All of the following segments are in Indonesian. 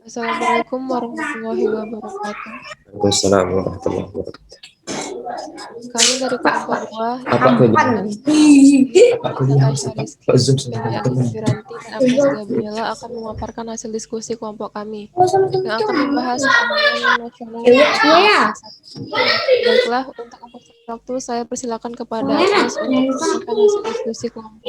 Assalamualaikum warahmatullahi wabarakatuh. Waalaikumsalam warahmatullahi wabarakatuh. Kami dari kelompok 2 yang Apa aku terdiri ini? atas Aku Nisa ini Tasya Pak Rizky, Zoom Feni sama Wiranti, dan Agnes Gabriela akan memaparkan hasil diskusi kelompok kami yang akan membahas keamanan nasional melalui perbatasan. Baiklah, untuk mempersingkat waktu, saya persilakan kepada Agnes untuk menyampaikan hasil diskusi kelompok.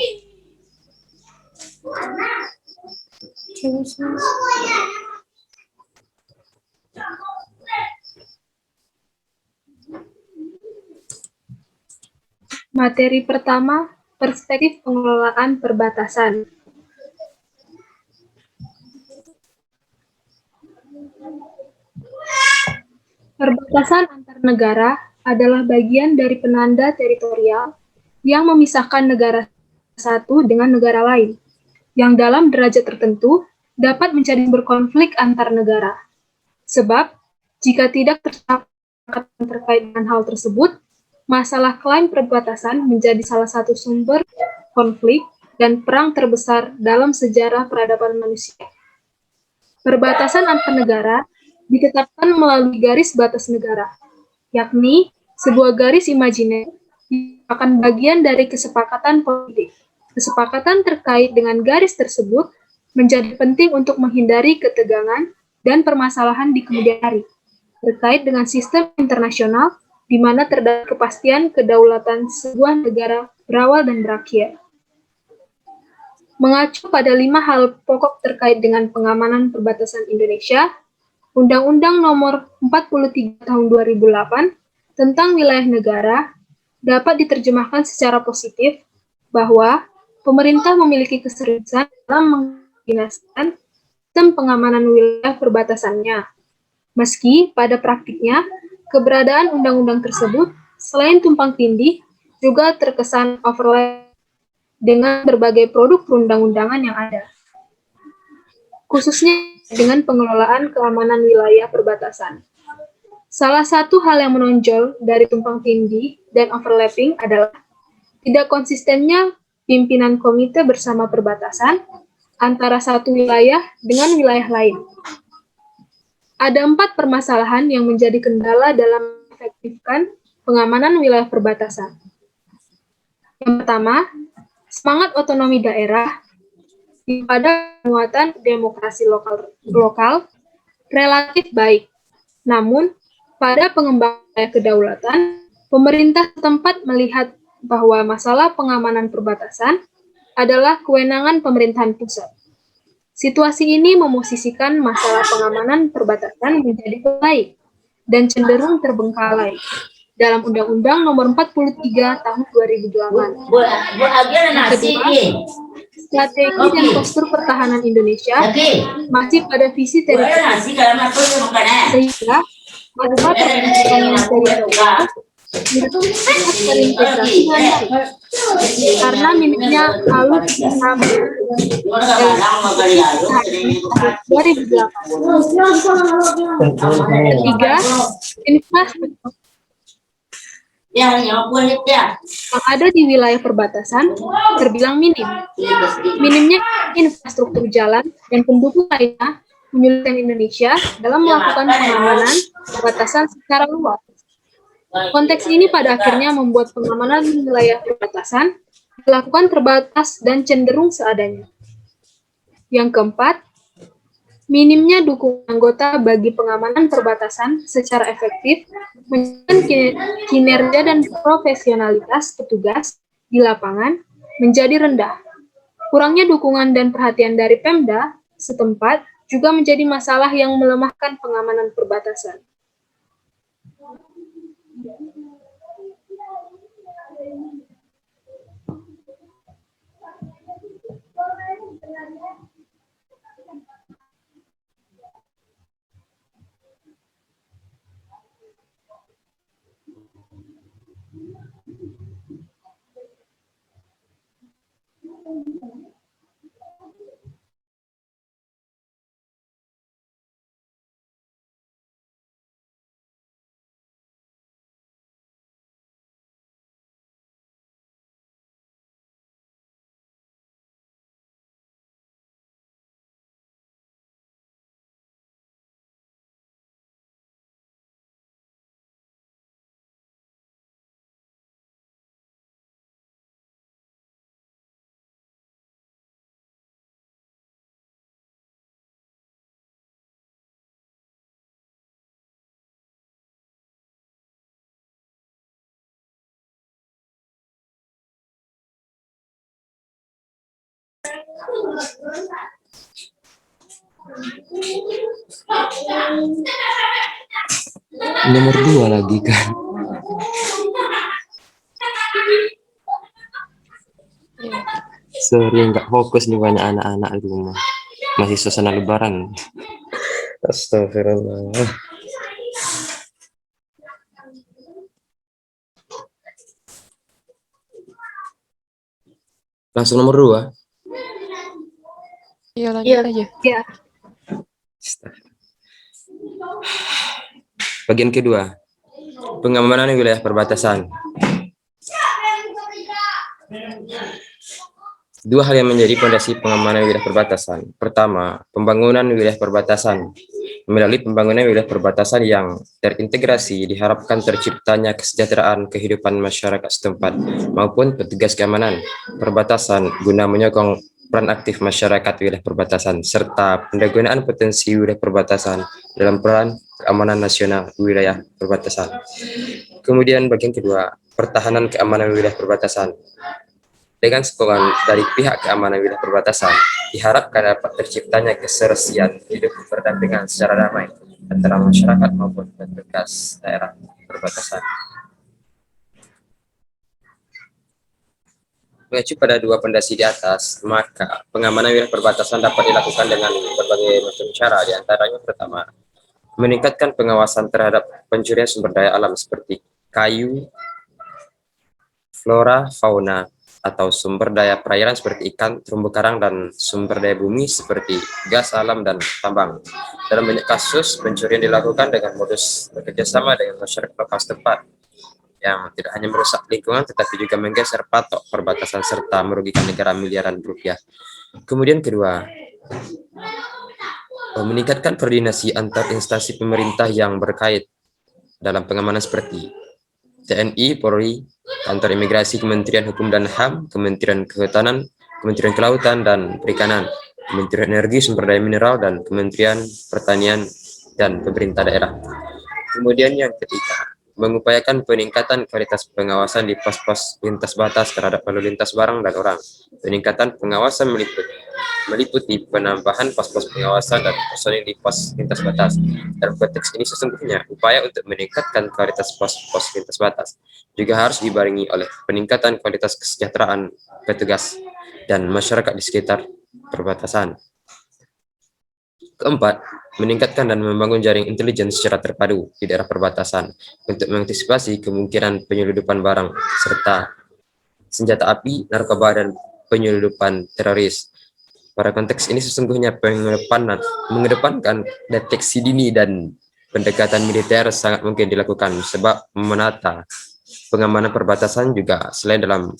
Materi pertama, perspektif pengelolaan perbatasan. Perbatasan antar negara adalah bagian dari penanda teritorial yang memisahkan negara satu dengan negara lain, yang dalam derajat tertentu dapat menjadi berkonflik antar negara. Sebab, jika tidak tersepakat terkait dengan hal tersebut, masalah klaim perbatasan menjadi salah satu sumber konflik dan perang terbesar dalam sejarah peradaban manusia. Perbatasan antar negara ditetapkan melalui garis batas negara, yakni sebuah garis imajiner yang merupakan bagian dari kesepakatan politik. Kesepakatan terkait dengan garis tersebut menjadi penting untuk menghindari ketegangan dan permasalahan di kemudian hari, terkait dengan sistem internasional di mana terdapat kepastian kedaulatan sebuah negara berawal dan berakhir. Mengacu pada 5 hal pokok terkait dengan pengamanan perbatasan Indonesia, Undang-Undang Nomor 43 Tahun 2008 tentang wilayah negara dapat diterjemahkan secara positif bahwa pemerintah memiliki keseriusan dalam mengkoordinasikan sistem pengamanan wilayah perbatasannya. Meski pada praktiknya, keberadaan undang-undang tersebut selain tumpang tindih juga terkesan overlap dengan berbagai produk perundang-undangan yang ada, khususnya dengan pengelolaan keamanan wilayah perbatasan. Salah satu hal yang menonjol dari tumpang tindih dan overlapping adalah tidak konsistennya pimpinan komite bersama perbatasan antara satu wilayah dengan wilayah lain. Ada 4 permasalahan yang menjadi kendala dalam mengefektifkan pengamanan wilayah perbatasan. Yang pertama, semangat otonomi daerah pada penguatan demokrasi lokal relatif baik. Namun, pada pengembangan kedaulatan, pemerintah setempat melihat bahwa masalah pengamanan perbatasan adalah kewenangan pemerintahan pusat. Situasi ini memosisikan masalah pengamanan perbatasan menjadi baik dan cenderung terbengkalai dalam Undang-Undang Nomor 43 Tahun 2008. Yang kedua, strategi dan postur pertahanan Indonesia masih pada visi teritorial, sehingga masa pertahanan teritorial sangat terintegrasi dengan baik karena minimnya alutsista dalam 2008. Ketiga, infrastruktur yang ada di wilayah perbatasan terbilang minim. Minimnya infrastruktur jalan dan pendukung lainnya menyulitkan Indonesia dalam melakukan pengamanan perbatasan secara luas. Konteks ini pada akhirnya membuat pengamanan wilayah perbatasan dilakukan terbatas dan cenderung seadanya. Yang keempat, minimnya dukungan anggota bagi pengamanan perbatasan secara efektif menyebabkan kinerja dan profesionalitas petugas di lapangan menjadi rendah. Kurangnya dukungan dan perhatian dari Pemda setempat juga menjadi masalah yang melemahkan pengamanan perbatasan. Nomor 2 lagi kan. Iya. Sering nggak fokus nih banyak anak-anak di rumah. Masih suasana lebaran. Astagfirullah. Langsung nomor 2. Iya, lanjut aja. Ya. Bagian kedua, pengamanan wilayah perbatasan. Dua hal yang menjadi fondasi pengamanan wilayah perbatasan. Pertama, pembangunan wilayah perbatasan. Melalui pembangunan wilayah perbatasan yang terintegrasi, diharapkan terciptanya kesejahteraan kehidupan masyarakat setempat maupun petugas keamanan perbatasan guna menyokong peran aktif masyarakat wilayah perbatasan serta pendagunaan potensi wilayah perbatasan dalam peran keamanan nasional wilayah perbatasan. Kemudian bagian kedua, pertahanan keamanan wilayah perbatasan. Dengan sokongan dari pihak keamanan wilayah perbatasan, diharapkan dapat terciptanya keserasian hidup berdampingan secara damai antara masyarakat maupun petugas daerah perbatasan. Mengacu pada dua fondasi di atas, maka pengamanan wilayah perbatasan dapat dilakukan dengan berbagai macam cara. Di antaranya pertama, meningkatkan pengawasan terhadap pencurian sumber daya alam seperti kayu, flora, fauna, atau sumber daya perairan seperti ikan, terumbu karang, dan sumber daya bumi seperti gas alam dan tambang. Dalam banyak kasus, pencurian dilakukan dengan modus bekerjasama dengan masyarakat lokal setempat yang tidak hanya merusak lingkungan tetapi juga menggeser patok perbatasan serta merugikan negara miliaran rupiah. Kemudian kedua, meningkatkan koordinasi antar instansi pemerintah yang berkait dalam pengamanan seperti TNI, Polri, Kantor Imigrasi, Kementerian Hukum dan HAM, Kementerian Kehutanan, Kementerian Kelautan dan Perikanan, Kementerian Energi, Sumber Daya Mineral, dan Kementerian Pertanian dan pemerintah daerah. Kemudian yang ketiga, mengupayakan peningkatan kualitas pengawasan di pos-pos lintas batas terhadap lalu lintas barang dan orang. Peningkatan pengawasan meliputi penambahan pos-pos pengawasan dan personil di pos lintas batas. Dalam konteks ini sesungguhnya upaya untuk meningkatkan kualitas pos-pos lintas batas juga harus dibarengi oleh peningkatan kualitas kesejahteraan petugas dan masyarakat di sekitar perbatasan. Keempat, meningkatkan dan membangun jaring intelijen secara terpadu di daerah perbatasan untuk mengantisipasi kemungkinan penyeludupan barang serta senjata api, narkoba, dan penyeludupan teroris. Pada konteks ini sesungguhnya mengedepankan deteksi dini dan pendekatan militer sangat mungkin dilakukan sebab menata pengamanan perbatasan juga selain dalam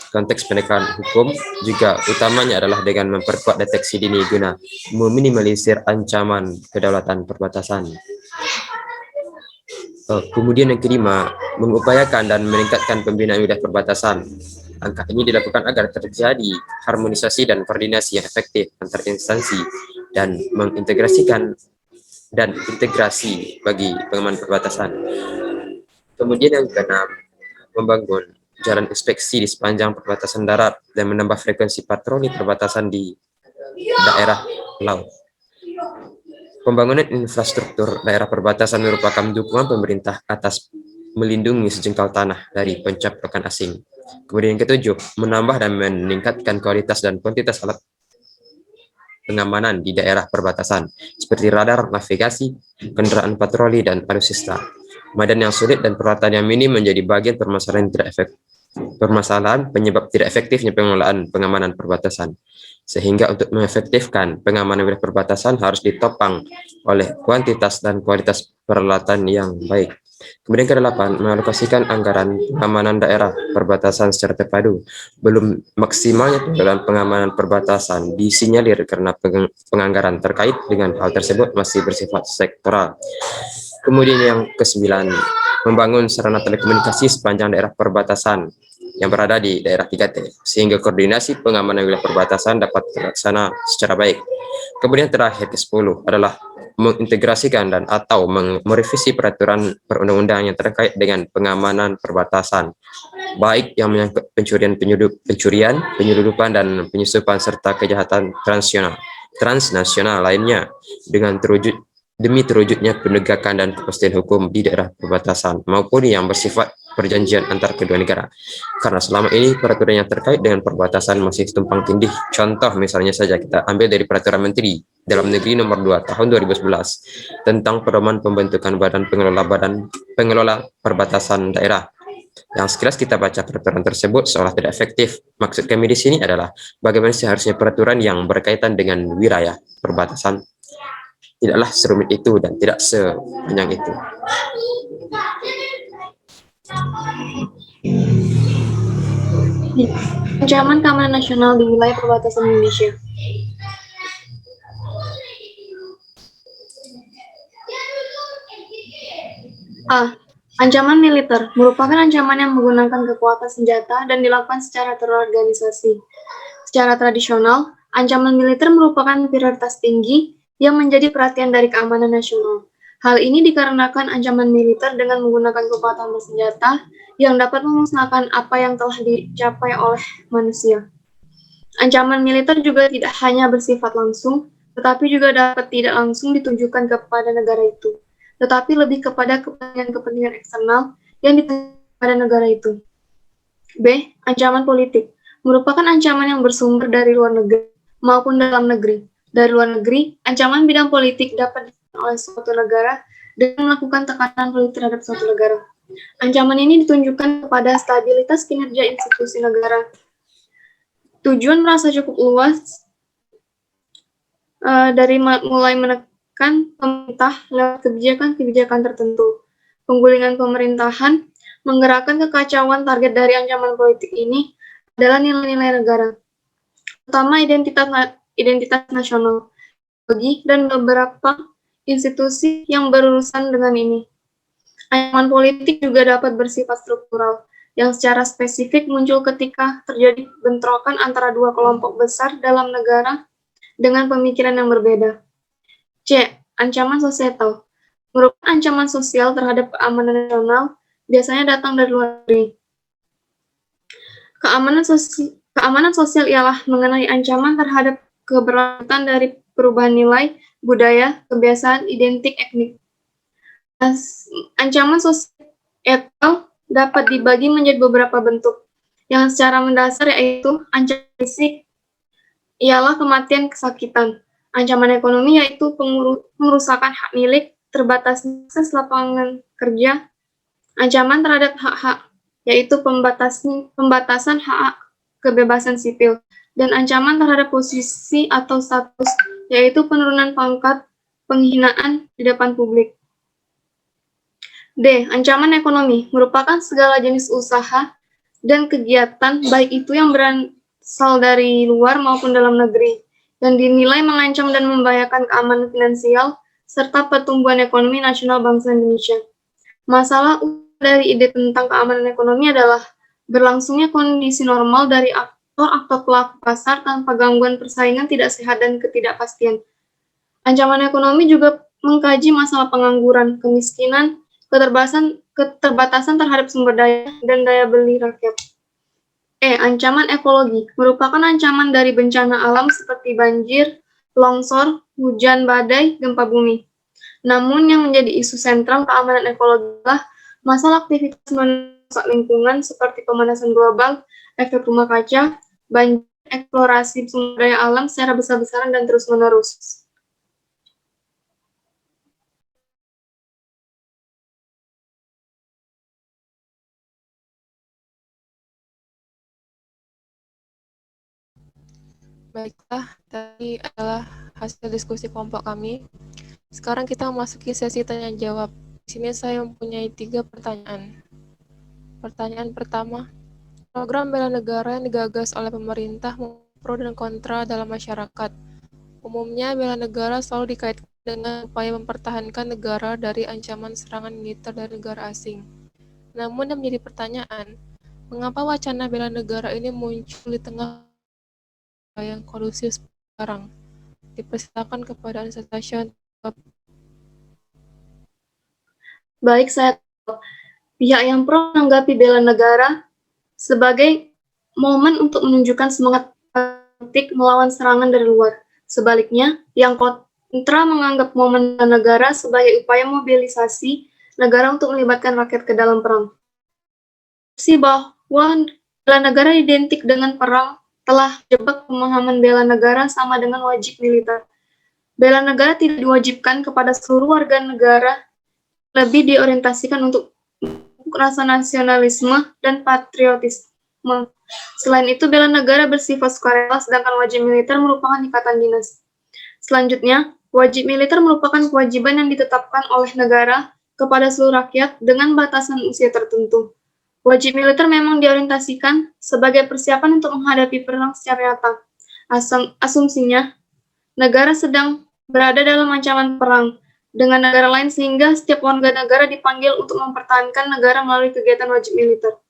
konteks penegakan hukum juga utamanya adalah dengan memperkuat deteksi dini guna meminimalisir ancaman kedaulatan perbatasan. Kemudian yang kelima, mengupayakan dan meningkatkan pembinaan wilayah perbatasan. Langkah ini dilakukan agar terjadi harmonisasi dan koordinasi yang efektif antar instansi dan mengintegrasikan dan integrasi bagi pengamanan perbatasan. Kemudian yang keenam, membangun jalan inspeksi di sepanjang perbatasan darat dan menambah frekuensi patroli perbatasan di daerah laut. Pembangunan infrastruktur daerah perbatasan merupakan dukungan pemerintah atas melindungi sejengkal tanah dari pencaprekan asing. Kemudian yang ketujuh, menambah dan meningkatkan kualitas dan kuantitas alat pengamanan di daerah perbatasan seperti radar, navigasi, kendaraan patroli, dan alutsista. Medan yang sulit dan peralatan yang minim menjadi bagian permasalahan penyebab tidak efektifnya pengelolaan pengamanan perbatasan. Sehingga untuk mengefektifkan pengamanan wilayah perbatasan harus ditopang oleh kuantitas dan kualitas peralatan yang baik. Kemudian ke-8, mengalokasikan anggaran pengamanan daerah perbatasan secara terpadu. Belum maksimalnya dalam pengamanan perbatasan disinyalir karena penganggaran terkait dengan hal tersebut masih bersifat sektoral. Kemudian yang ke-9, membangun sarana telekomunikasi sepanjang daerah perbatasan yang berada di daerah 3T, sehingga koordinasi pengamanan wilayah perbatasan dapat terlaksana secara baik. Kemudian terakhir ke-10 adalah mengintegrasikan dan atau merevisi peraturan perundang-undangan yang terkait dengan pengamanan perbatasan baik yang menyangkut pencurian, penyeludupan, dan penyusupan serta kejahatan transnasional lainnya demi terwujudnya penegakan dan kepastian hukum di daerah perbatasan maupun yang bersifat perjanjian antar kedua negara. Karena selama ini peraturan yang terkait dengan perbatasan masih tumpang tindih. Contoh misalnya saja kita ambil dari Peraturan Menteri Dalam Negeri Nomor 2 Tahun 2011 tentang pedoman pembentukan pengelola perbatasan daerah. Yang sekilas kita baca peraturan tersebut seolah tidak efektif. Maksud kami di sini adalah bagaimana seharusnya peraturan yang berkaitan dengan wilayah perbatasan tidaklah serumit itu dan tidak sepanjang itu. Ancaman keamanan nasional di wilayah perbatasan Indonesia. A. Ancaman militer merupakan ancaman yang menggunakan kekuatan senjata dan dilakukan secara terorganisasi. Secara tradisional, ancaman militer merupakan prioritas tinggi yang menjadi perhatian dari keamanan nasional. Hal ini dikarenakan ancaman militer dengan menggunakan kekuatan bersenjata yang dapat memusnahkan apa yang telah dicapai oleh manusia. Ancaman militer juga tidak hanya bersifat langsung, tetapi juga dapat tidak langsung ditujukan kepada negara itu, tetapi lebih kepada kepentingan eksternal yang ditujukan pada negara itu. B. Ancaman politik merupakan ancaman yang bersumber dari luar negeri maupun dalam negeri. Dari luar negeri, ancaman bidang politik dapat dilakukan oleh suatu negara dengan melakukan tekanan politik terhadap suatu negara. Ancaman ini ditunjukkan kepada stabilitas kinerja institusi negara. Tujuan merasa cukup luas dari mulai menekan pemerintah lewat kebijakan-kebijakan tertentu. Penggulingan pemerintahan menggerakkan kekacauan. Target dari ancaman politik ini adalah nilai-nilai negara, terutama identitas nasional, dan beberapa institusi yang berurusan dengan ini. Ancaman politik juga dapat bersifat struktural, yang secara spesifik muncul ketika terjadi bentrokan antara dua kelompok besar dalam negara dengan pemikiran yang berbeda. C. Ancaman sosial merupakan ancaman sosial terhadap keamanan nasional, biasanya datang dari luar negeri. Keamanan sosial ialah mengenai ancaman terhadap keberlanjutan dari perubahan nilai, budaya, kebiasaan, identik, etnik. Ancaman sosial dapat dibagi menjadi beberapa bentuk, yang secara mendasar yaitu ancaman fisik ialah kematian, kesakitan. Ancaman ekonomi yaitu pengerusakan hak milik, terbatasnya akses lapangan kerja. Ancaman terhadap hak-hak yaitu pembatasan hak kebebasan sipil, dan ancaman terhadap posisi atau status yaitu penurunan pangkat, penghinaan di depan publik. D. Ancaman ekonomi merupakan segala jenis usaha dan kegiatan, baik itu yang berasal dari luar maupun dalam negeri, yang dinilai mengancam dan membahayakan keamanan finansial serta pertumbuhan ekonomi nasional bangsa Indonesia. Masalah dari ide tentang keamanan ekonomi adalah berlangsungnya kondisi normal dari aktor atau pelaku pasar tanpa gangguan persaingan tidak sehat dan ketidakpastian. Ancaman ekonomi juga mengkaji masalah pengangguran, kemiskinan, keterbatasan terhadap sumber daya, dan daya beli rakyat. E. Ancaman ekologi merupakan ancaman dari bencana alam seperti banjir, longsor, hujan badai, gempa bumi. Namun yang menjadi isu sentral keamanan ekologi adalah masalah aktivitas merusak lingkungan seperti pemanasan global, efek rumah kaca, banjir, eksplorasi sumber daya alam secara besar-besaran dan terus-menerus. Baiklah, tadi adalah hasil diskusi kelompok kami. Sekarang kita memasuki sesi tanya jawab. Di sini saya mempunyai 3 pertanyaan. Pertanyaan pertama, program bela negara yang digagas oleh pemerintah pro dan kontra dalam masyarakat. Umumnya bela negara selalu dikaitkan dengan upaya mempertahankan negara dari ancaman serangan militer dari negara asing. Namun yang menjadi pertanyaan, mengapa wacana bela negara ini muncul di tengah yang kondusif sekarang? Dipersilakan kepada Anastasia. Baik, saya pihak yang pro menanggapi bela negara sebagai momen untuk menunjukkan semangat politik melawan serangan dari luar. Sebaliknya, yang kontra menganggap momen negara sebagai upaya mobilisasi negara untuk melibatkan rakyat ke dalam perang. Bahwa bela negara identik dengan perang telah jebak pemahaman bela negara sama dengan wajib militer. Bela negara tidak diwajibkan kepada seluruh warga negara, lebih diorientasikan untuk rasa nasionalisme dan patriotisme. Selain itu, bela negara bersifat sukarela, sedangkan wajib militer merupakan ikatan dinas. Selanjutnya, wajib militer merupakan kewajiban yang ditetapkan oleh negara kepada seluruh rakyat dengan batasan usia tertentu. Wajib militer memang diorientasikan sebagai persiapan untuk menghadapi perang secara nyata. Asumsinya, negara sedang berada dalam ancaman perang dengan negara lain sehingga setiap warga negara dipanggil untuk mempertahankan negara melalui kegiatan wajib militer.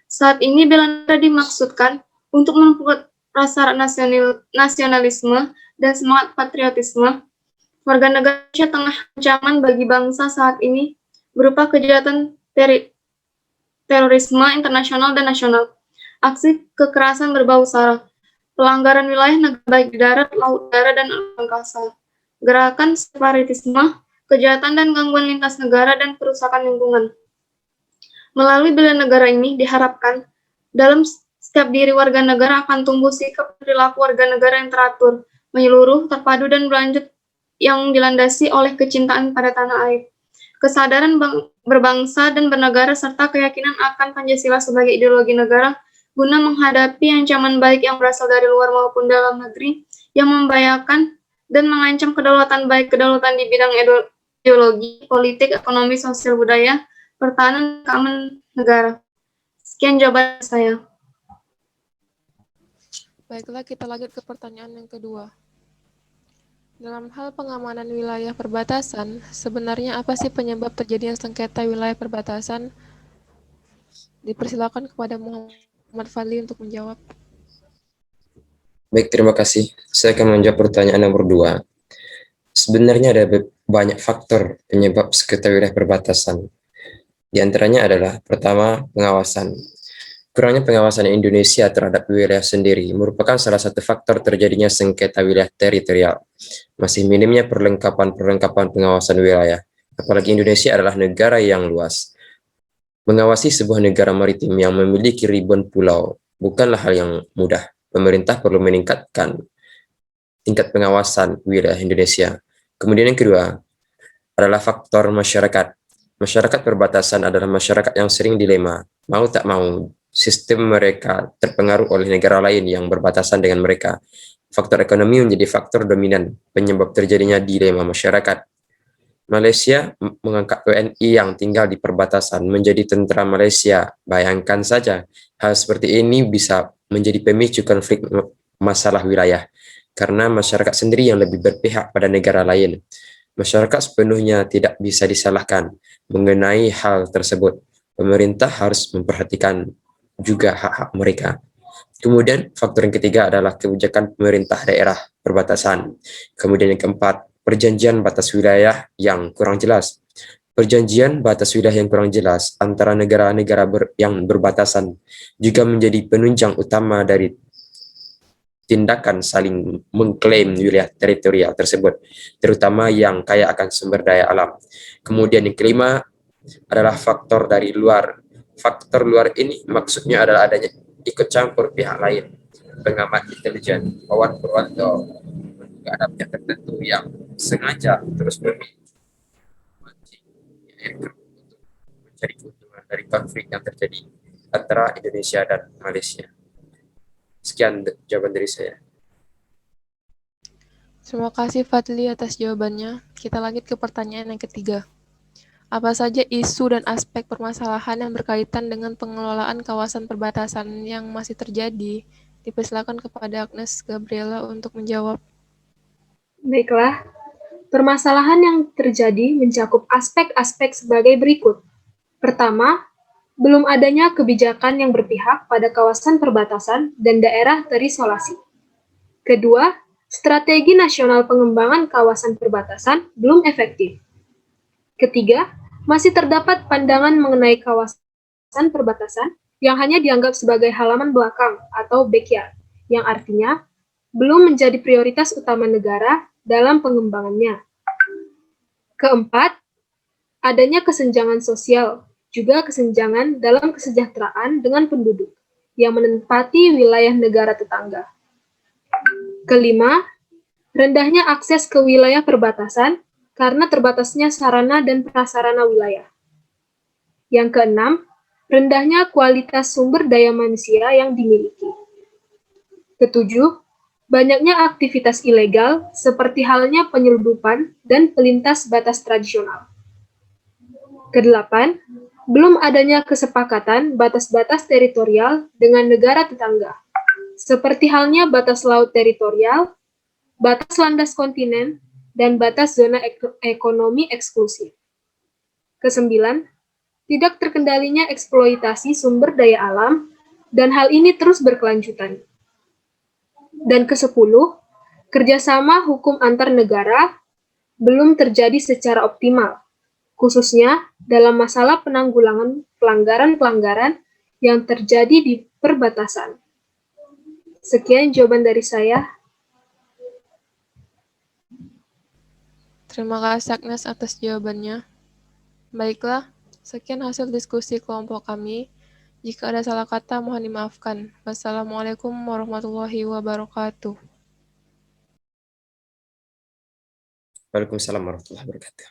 Saat ini bela negara dimaksudkan untuk memupuk rasa nasionalisme dan semangat patriotisme. Warga negara Indonesia tengah ancaman bagi bangsa saat ini berupa kejahatan terorisme internasional dan nasional, aksi kekerasan berbau sara, pelanggaran wilayah negara baik di darat, laut, udara, dan angkasa, gerakan separatisme, kejahatan dan gangguan lintas negara, dan kerusakan lingkungan. Melalui bela negara ini diharapkan dalam setiap diri warga negara akan tumbuh sikap perilaku warga negara yang teratur, menyeluruh, terpadu, dan berlanjut yang dilandasi oleh kecintaan pada tanah air, kesadaran berbangsa dan bernegara, serta keyakinan akan Pancasila sebagai ideologi negara guna menghadapi ancaman baik yang berasal dari luar maupun dalam negeri yang membahayakan dan mengancam kedaulatan baik kedaulatan di bidang ideologi, politik, ekonomi, sosial, budaya, pertahanan, keamanan negara. Sekian jawaban saya. Baiklah, kita lanjut ke pertanyaan yang kedua. Dalam hal pengamanan wilayah perbatasan, sebenarnya apa sih penyebab terjadinya sengketa wilayah perbatasan? Dipersilakan kepada Muhammad Fadli untuk menjawab. Baik, terima kasih. Saya akan menjawab pertanyaan nomor 2. Sebenarnya ada banyak faktor penyebab sengketa wilayah perbatasan. Di antaranya adalah, pertama, pengawasan. Kurangnya pengawasan Indonesia terhadap wilayah sendiri merupakan salah satu faktor terjadinya sengketa wilayah teritorial. Masih minimnya perlengkapan pengawasan wilayah, apalagi Indonesia adalah negara yang luas. Mengawasi sebuah negara maritim yang memiliki ribuan pulau bukanlah hal yang mudah. Pemerintah perlu meningkatkan tingkat pengawasan wilayah Indonesia. Kemudian yang kedua adalah faktor masyarakat. Masyarakat perbatasan adalah masyarakat yang sering dilema, mau tak mau, sistem mereka terpengaruh oleh negara lain yang berbatasan dengan mereka. Faktor ekonomi menjadi faktor dominan penyebab terjadinya dilema masyarakat. Malaysia mengangkat WNI yang tinggal di perbatasan menjadi tentara Malaysia. Bayangkan saja, hal seperti ini bisa menjadi pemicu konflik masalah wilayah, karena masyarakat sendiri yang lebih berpihak pada negara lain. Masyarakat sepenuhnya tidak bisa disalahkan mengenai hal tersebut. Pemerintah harus memperhatikan juga hak-hak mereka. Kemudian faktor yang ketiga adalah kebijakan pemerintah daerah perbatasan. Kemudian yang keempat, perjanjian batas wilayah yang kurang jelas. Perjanjian batas wilayah yang kurang jelas antara negara-negara yang berbatasan juga menjadi penunjang utama dari tindakan saling mengklaim wilayah teritorial tersebut, terutama yang kaya akan sumber daya alam. Kemudian yang kelima adalah faktor dari luar. Faktor luar ini maksudnya adalah adanya ikut campur pihak lain, pengamat intelijen, kawan Purwanto, juga ada pihak tertentu yang sengaja terus mencari keuntungan dari konflik yang terjadi antara Indonesia dan Malaysia. Sekian jawaban dari saya. Terima kasih Fadli atas jawabannya. Kita lanjut ke pertanyaan yang ketiga. Apa saja isu dan aspek permasalahan yang berkaitan dengan pengelolaan kawasan perbatasan yang masih terjadi? Dipersilakan kepada Agnes Gabriela untuk menjawab. Baiklah, permasalahan yang terjadi mencakup aspek-aspek sebagai berikut. Pertama, belum adanya kebijakan yang berpihak pada kawasan perbatasan dan daerah terisolasi. Kedua, strategi nasional pengembangan kawasan perbatasan belum efektif. Ketiga, masih terdapat pandangan mengenai kawasan perbatasan yang hanya dianggap sebagai halaman belakang atau backyard, yang artinya belum menjadi prioritas utama negara dalam pengembangannya. Keempat, adanya kesenjangan sosial, juga kesenjangan dalam kesejahteraan dengan penduduk yang menempati wilayah negara tetangga. Kelima, rendahnya akses ke wilayah perbatasan karena terbatasnya sarana dan prasarana wilayah. Yang keenam, rendahnya kualitas sumber daya manusia yang dimiliki. Ketujuh, banyaknya aktivitas ilegal seperti halnya penyelundupan dan pelintas batas tradisional. Kedelapan, belum adanya kesepakatan batas-batas teritorial dengan negara tetangga, seperti halnya batas laut teritorial, batas landas kontinen, dan batas zona ekonomi eksklusif. Kesembilan, tidak terkendalinya eksploitasi sumber daya alam, dan hal ini terus berkelanjutan. Dan kesepuluh, kerjasama hukum antar negara belum terjadi secara optimal, khususnya dalam masalah penanggulangan pelanggaran-pelanggaran yang terjadi di perbatasan. Sekian jawaban dari saya. Terima kasih Agnes atas jawabannya. Baiklah, sekian hasil diskusi kelompok kami. Jika ada salah kata, mohon dimaafkan. Wassalamualaikum warahmatullahi wabarakatuh. Waalaikumsalam warahmatullahi wabarakatuh.